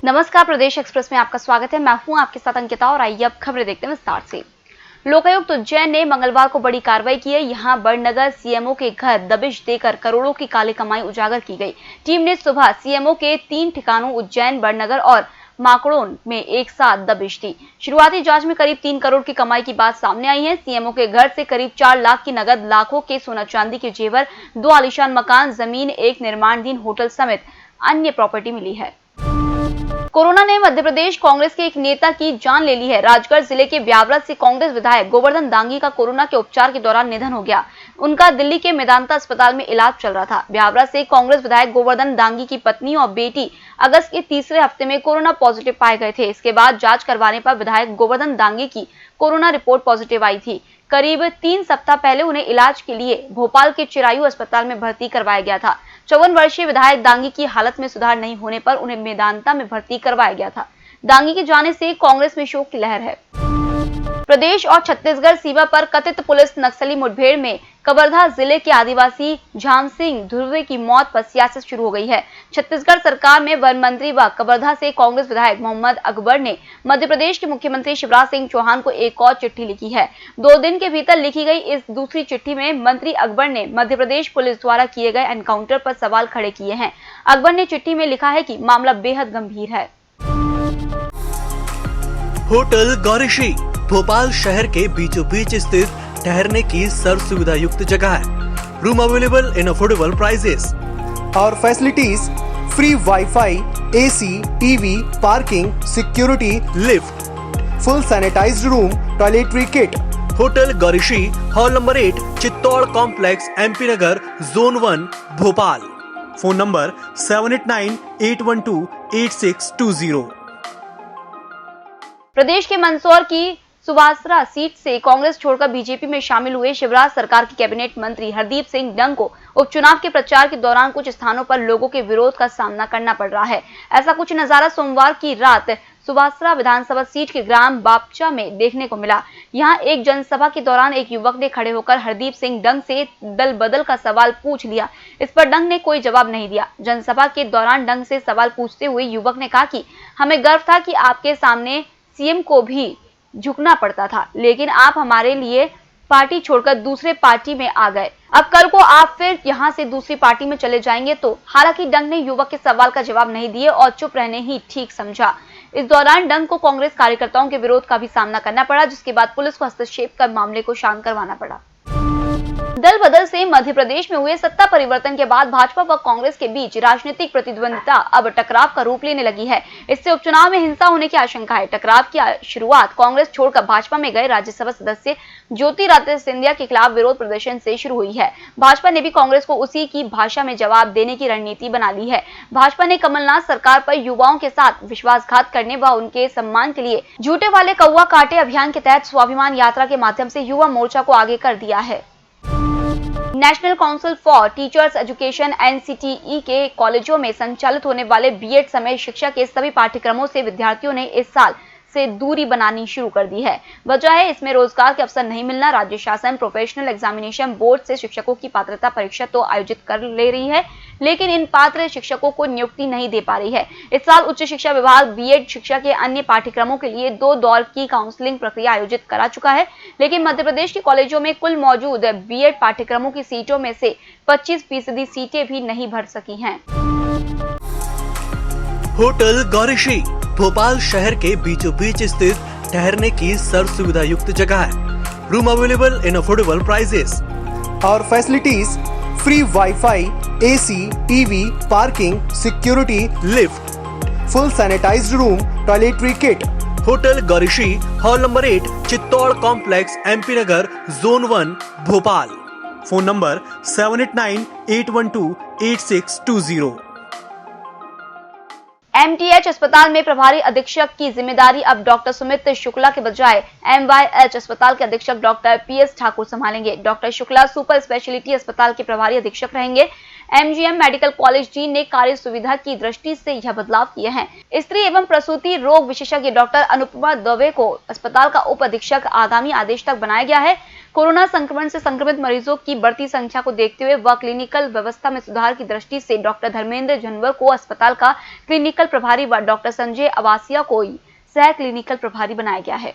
नमस्कार, प्रदेश एक्सप्रेस में आपका स्वागत है। मैं हूं आपके साथ अंकिता और आइए अब खबरें देखते हैं विस्तार से। लोकायुक्त उज्जैन ने मंगलवार को बड़ी कार्रवाई की है। यहां बड़नगर सीएमओ के घर दबिश देकर करोड़ों की काली कमाई उजागर की गई। टीम ने सुबह सीएमओ के 3 ठिकानों उज्जैन, बड़नगर और माकड़ोन में एक साथ दबिश दी। शुरुआती जांच में करीब 3 करोड़ की कमाई की बात सामने आई है। सीएमओ के घर से करीब 4 लाख की नगद, लाखों के सोना चांदी के जेवर, 2 आलीशान मकान, जमीन, एक निर्माणाधीन होटल समेत अन्य प्रॉपर्टी मिली है। कोरोना ने मध्य प्रदेश कांग्रेस के एक नेता की जान ले ली है। राजगढ़ जिले के ब्यावरा से कांग्रेस विधायक गोवर्धन दांगी का कोरोना के उपचार के दौरान निधन हो गया। उनका दिल्ली के मेदांता अस्पताल में इलाज चल रहा था। ब्यावरा से कांग्रेस विधायक गोवर्धन दांगी की पत्नी और बेटी अगस्त के तीसरे हफ्ते में कोरोना पॉजिटिव पाए गए थे। इसके बाद जांच करवाने पर विधायक गोवर्धन दांगी की कोरोना रिपोर्ट पॉजिटिव आई थी। करीब 3 सप्ताह पहले उन्हें इलाज के लिए भोपाल के चिरायू अस्पताल में भर्ती करवाया गया था। 54 वर्षीय विधायक दांगी की हालत में सुधार नहीं होने पर उन्हें मेदांता में भर्ती करवाया गया था। दांगी के जाने से कांग्रेस में शोक की लहर है। प्रदेश और छत्तीसगढ़ सीमा पर कथित पुलिस नक्सली मुठभेड़ में कवर्धा जिले के आदिवासी झाम सिंह धुर्वे की मौत पर सियासत शुरू हो गई है। छत्तीसगढ़ सरकार में वन मंत्री व कवर्धा से कांग्रेस विधायक मोहम्मद अकबर ने मध्य प्रदेश के मुख्यमंत्री शिवराज सिंह चौहान को एक और चिट्ठी लिखी है। 2 दिन के भीतर लिखी गई इस दूसरी चिट्ठी में मंत्री अकबर ने मध्य प्रदेश पुलिस द्वारा किए गए एनकाउंटर पर सवाल खड़े किए हैं। अकबर ने चिट्ठी में लिखा है कि मामला बेहद गंभीर है। होटल गौरीशी भोपाल शहर के बीचों बीच स्थित ठहरने की सर्व सुविधा युक्त जगह है। Room available in affordable prices और facilities free wifi, AC, TV, parking, security, lift, full sanitised room, toiletry kit. Hotel Gaurishi, hall number 8, Chittor complex, MP Nagar, zone 1, Bhopal. Phone number 7898128620। Pradesh के मंदसौर की सुवासरा सीट से कांग्रेस छोड़कर बीजेपी में शामिल हुए शिवराज सरकार के कैबिनेट मंत्री हरदीप सिंह डंग को उपचुनाव के प्रचार के दौरान कुछ स्थानों पर लोगों के विरोध का सामना करना पड़ रहा है। ऐसा कुछ नजारा सोमवार की रात सुवासरा विधानसभा सीट के ग्राम बापचा में देखने को मिला। यहां एक जनसभा के दौरान एक युवक ने खड़े होकर हरदीप सिंह डंग से दल बदल का सवाल पूछ लिया। इस पर डंग ने कोई जवाब नहीं दिया। जनसभा के दौरान डंग से सवाल पूछते हुए युवक ने कहा कि हमें गर्व था कि आपके सामने सीएम को भी झुकना पड़ता था, लेकिन आप हमारे लिए पार्टी छोड़कर दूसरे पार्टी में आ गए। अब कल को आप फिर यहां से दूसरी पार्टी में चले जाएंगे तो। हालांकि डंग ने युवक के सवाल का जवाब नहीं दिए और चुप रहने ही ठीक समझा। इस दौरान डंग को कांग्रेस कार्यकर्ताओं के विरोध का भी सामना करना पड़ा, जिसके बाद पुलिस को हस्तक्षेप कर मामले को शांत करवाना पड़ा। दल बदल से मध्य प्रदेश में हुए सत्ता परिवर्तन के बाद भाजपा व कांग्रेस के बीच राजनीतिक प्रतिद्वंदिता अब टकराव का रूप लेने लगी है। इससे उपचुनाव में हिंसा होने की आशंका है। टकराव की शुरुआत कांग्रेस छोड़कर भाजपा में गए राज्यसभा सदस्य ज्योतिरादित्य सिंधिया के खिलाफ विरोध प्रदर्शन से शुरू हुई है। भाजपा ने भी कांग्रेस को उसी की भाषा में जवाब देने की रणनीति बना ली है। भाजपा ने कमलनाथ सरकार पर युवाओं के साथ विश्वासघात करने व उनके सम्मान के लिए झूठे वाले कौवा काटे अभियान के तहत स्वाभिमान यात्रा के माध्यम से युवा मोर्चा को आगे कर दिया है। National council for teachers education NCTE के कॉलेजों में संचालित होने वाले बीएड समेत शिक्षा के सभी पाठ्यक्रमों से विद्यार्थियों ने इस साल से दूरी बनानी शुरू कर दी है। वजह है इसमें रोजगार के अवसर नहीं मिलना। राज्य शासन प्रोफेशनल एग्जामिनेशन बोर्ड से शिक्षकों की पात्रता परीक्षा तो आयोजित कर ले रही है, लेकिन इन पात्र शिक्षकों को नियुक्ति नहीं दे पा रही है। इस साल उच्च शिक्षा विभाग बीएड शिक्षा के अन्य पाठ्यक्रमों के लिए 2 दौर की काउंसलिंग प्रक्रिया आयोजित करा चुका है, लेकिन मध्य प्रदेश के कॉलेजों में कुल मौजूद बीएड पाठ्यक्रमों की सीटों में से 25% सीटें भी नहीं भर सकी हैं। होटल गौरीशी भोपाल शहर के बीचों बीच स्थित ठहरने की सर्व सुविधा युक्त जगह है। Room available in affordable prices और facilities free wifi, AC, TV, parking, security, lift, full sanitised room, toiletry kit. Hotel Gaurishi, hall number 8, Chittor complex, MP Nagar, zone 1, Bhopal. Phone number 7898128620। MTH अस्पताल में प्रभारी अधीक्षक की जिम्मेदारी अब डॉक्टर सुमित शुक्ला के बजाय MYH अस्पताल के अधीक्षक डॉक्टर PS ठाकुर संभालेंगे। डॉक्टर शुक्ला सुपर स्पेशलिटी अस्पताल के प्रभारी अधीक्षक रहेंगे। MGM मेडिकल कॉलेज जी ने कार्य सुविधा की दृष्टि से यह बदलाव किए हैं। स्त्री एवं प्रसूति रोग विशेषज्ञ डॉक्टर अनुपमा दवे को अस्पताल का उप अधीक्षक आगामी आदेश तक बनाया गया है। कोरोना संक्रमण से संक्रमित मरीजों की बढ़ती संख्या को देखते हुए व क्लिनिकल व्यवस्था में सुधार की दृष्टि से डॉक्टर धर्मेंद्र झंवर को अस्पताल का क्लिनिकल प्रभारी व डॉक्टर संजय अवासिया को सह क्लिनिकल प्रभारी बनाया गया है।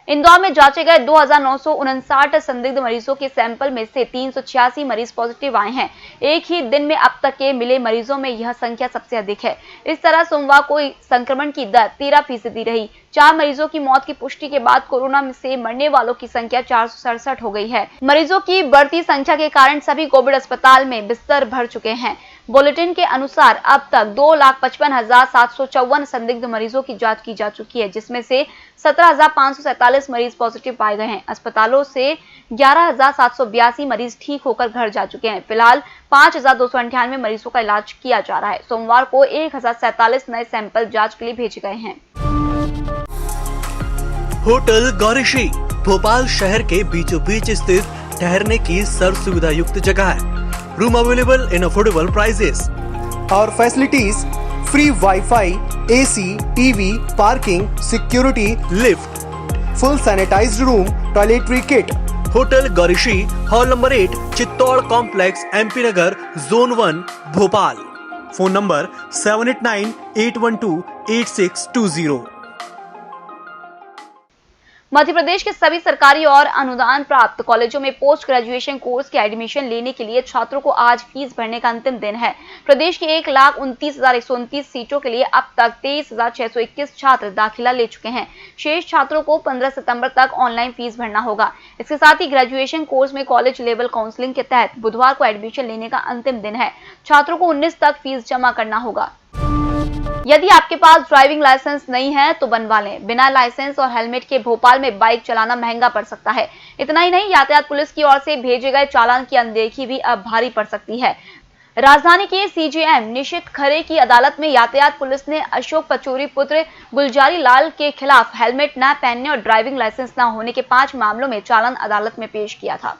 इंदौर में जांचे गए 2959 संदिग्ध मरीजों के सैंपल में से 386 मरीज पॉजिटिव आए हैं। एक ही दिन में अब तक के मिले मरीजों में यह संख्या सबसे अधिक है। इस तरह सोमवार को संक्रमण की दर 13% रही। 4 मरीजों की मौत की पुष्टि के बाद कोरोना से मरने वालों की संख्या 467 हो गई है। मरीजों की बढ़ती संख्या के कारण सभी कोविड अस्पताल में बिस्तर भर चुके हैं। बुलेटिन के अनुसार अब तक 2,55,754 संदिग्ध मरीजों की जांच की जा चुकी है, जिसमें से 17,547 मरीज पॉजिटिव पाए गए हैं। अस्पतालों से 11,782 मरीज ठीक होकर घर जा चुके हैं। फिलहाल 5,298 मरीजों का इलाज किया जा रहा है। सोमवार को 1,047 नए सैंपल जांच के लिए भेजे गए हैं। होटल गौरीश्री भोपाल शहर के बीचों बीच स्थित ठहरने की सर्व सुविधा युक्त जगह है। Room available in affordable prices और facilities free wifi, AC, TV, parking, security, lift, full sanitised room, toiletry kit. Hotel Gaurishri, hall number 8, Chittor complex, MP Nagar, zone 1, Bhopal. Phone number 7898128620। Madhya Pradesh के सभी सरकारी और अनुदान प्राप्त कॉलेजों में पोस्ट ग्रेजुएशन कोर्स के एडमिशन लेने के लिए छात्रों को आज फीस भरने का अंतिम दिन है। प्रदेश की 1,29,129 सीटों के लिए अब तक 23,621 छात्र दाखिला ले चुके हैं। शेष छात्रों को 15 सितंबर तक ऑनलाइन फीस भरना होगा। इसके साथ ही ग्रेजुएशन कोर्स में कॉलेज लेवल काउंसलिंग के तहत बुधवार को एडमिशन लेने का अंतिम दिन है। छात्रों को 19 तक फीस जमा करना होगा। यदि आपके पास ड्राइविंग लाइसेंस नहीं है तो बनवा लें। बिना लाइसेंस और हेलमेट के भोपाल में बाइक चलाना महंगा पड़ सकता है। इतना ही नहीं, यातायात पुलिस की ओर से भेजे गए चालान की अनदेखी भी अब भारी पड़ सकती है। राजधानी के CJM निशित खरे की अदालत में यातायात पुलिस ने अशोक पचौरी पुत्र गुलजारी लाल के खिलाफ हेलमेट न पहनने और ड्राइविंग लाइसेंस न होने के 5 मामलों में चालान अदालत में पेश किया था।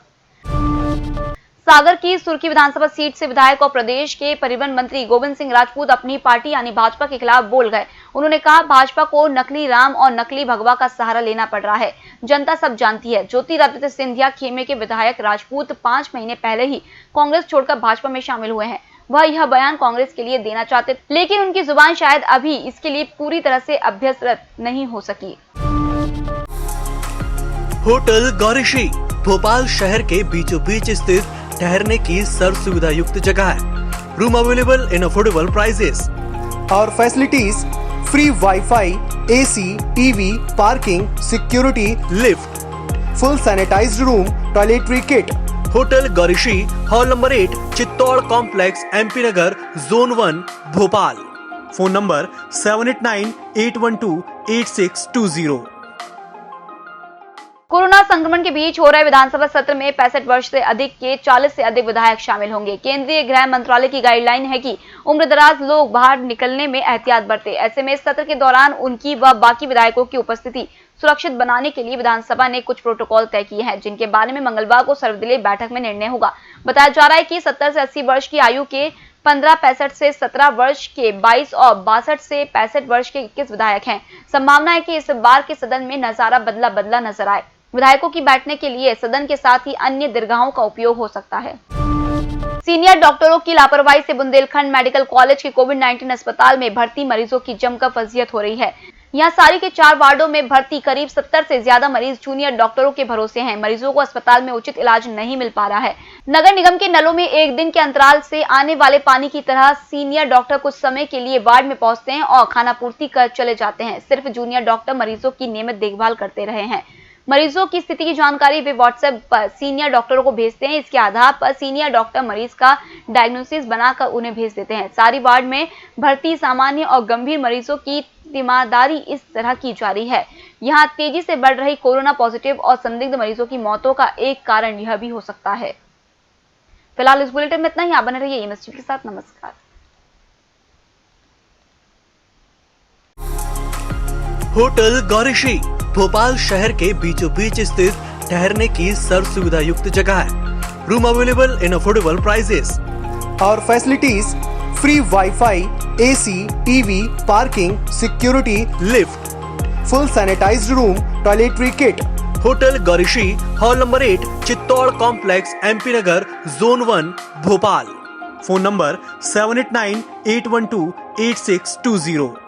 सागर की सुर्खी विधानसभा सीट से विधायक और प्रदेश के परिवहन मंत्री गोविंद सिंह राजपूत अपनी पार्टी यानी भाजपा के खिलाफ बोल गए। उन्होंने कहा, भाजपा को नकली राम और नकली भगवा का सहारा लेना पड़ रहा है। जनता सब जानती है। ज्योतिरादित्य सिंधिया खेमे के विधायक राजपूत 5 महीने पहले ही कांग्रेस छोड़कर भाजपा में शामिल हुए हैं। वह यह बयान कांग्रेस के लिए देना चाहते, लेकिन उनकी जुबान शायद अभी इसके लिए पूरी तरह से अभ्यस्त नहीं हो सकी। होटल गौरीश्री भोपाल शहर के बीचों बीच स्थित ठहरने की सर्व सुविधा युक्त जगह है। Room available in affordable prices और facilities free wifi, AC, TV, parking, security, lift, full sanitised room, toiletry kit. Hotel Gaurishri, hall number 8, Chittor complex, MP Nagar, zone 1, Bhopal. Phone number 7898128620। Corona संक्रमण के बीच हो रहे विधानसभा सत्र में 65 वर्ष से अधिक के 40 से अधिक विधायक शामिल होंगे। केंद्रीय गृह मंत्रालय की गाइडलाइन है कि उम्रदराज लोग बाहर निकलने में एहतियात बरतें। ऐसे में सत्र के दौरान उनकी व बाकी विधायकों की उपस्थिति सुरक्षित बनाने के लिए विधानसभा ने कुछ प्रोटोकॉल तय किए हैं, जिनके बारे में मंगलवार को सर्वदलीय बैठक में निर्णय होगा। बताया जा रहा है कि 70 से 80 वर्ष की आयु के 15, 65 से 17 वर्ष के 22 और 62 से 65 वर्ष के 21 विधायक हैं। संभावना है कि इस बार के सदन में नजारा बदला नजर आए। विधायकों की बैठने के लिए सदन के साथ ही अन्य दीर्घाओं का उपयोग हो सकता है। सीनियर डॉक्टरों की लापरवाही से बुंदेलखंड मेडिकल कॉलेज के कोविड-19 अस्पताल में भर्ती मरीजों की जमकर फजीयत हो रही है। यहाँ सारी के 4 वार्डों में भर्ती करीब 70 से ज्यादा मरीज जूनियर डॉक्टरों के भरोसे हैं। मरीजों को अस्पताल में उचित इलाज नहीं मिल पा रहा है। नगर निगम के नलों में एक दिन के अंतराल से आने वाले पानी की तरह सीनियर डॉक्टर कुछ समय के लिए वार्ड में पहुंचते हैं और खानापूर्ति कर चले जाते हैं। सिर्फ जूनियर डॉक्टर मरीजों की नियमित देखभाल करते रहे हैं। मरीजों की स्थिति की जानकारी वे व्हाट्सएप पर सीनियर डॉक्टरों को भेजते हैं। इसके आधार पर सीनियर डॉक्टर मरीज का डायग्नोसिस बनाकर उन्हें भेज देते हैं। सारी वार्ड में भर्ती सामान्य और गंभीर मरीजों की तीमारदारी इस तरह की जा रही है। यहाँ तेजी से बढ़ रही कोरोना पॉजिटिव और संदिग्ध मरीजों की मौतों का एक कारण यह भी हो सकता है। फिलहाल इस बुलेटिन में इतना ही। आप बने रहिए एमएस टीवी के साथ। नमस्कार। होटल गौरीश्री भोपाल शहर के बीचों बीच स्थित ठहरने की सर्व सुविधा युक्त जगह है। Room available in affordable prices और facilities free wifi, AC, TV, parking, security, lift, full sanitised room, toiletry kit. Hotel Gaurishi, hall number 8, Chittor complex, MP Nagar, zone 1, Bhopal. Phone number 7898128620।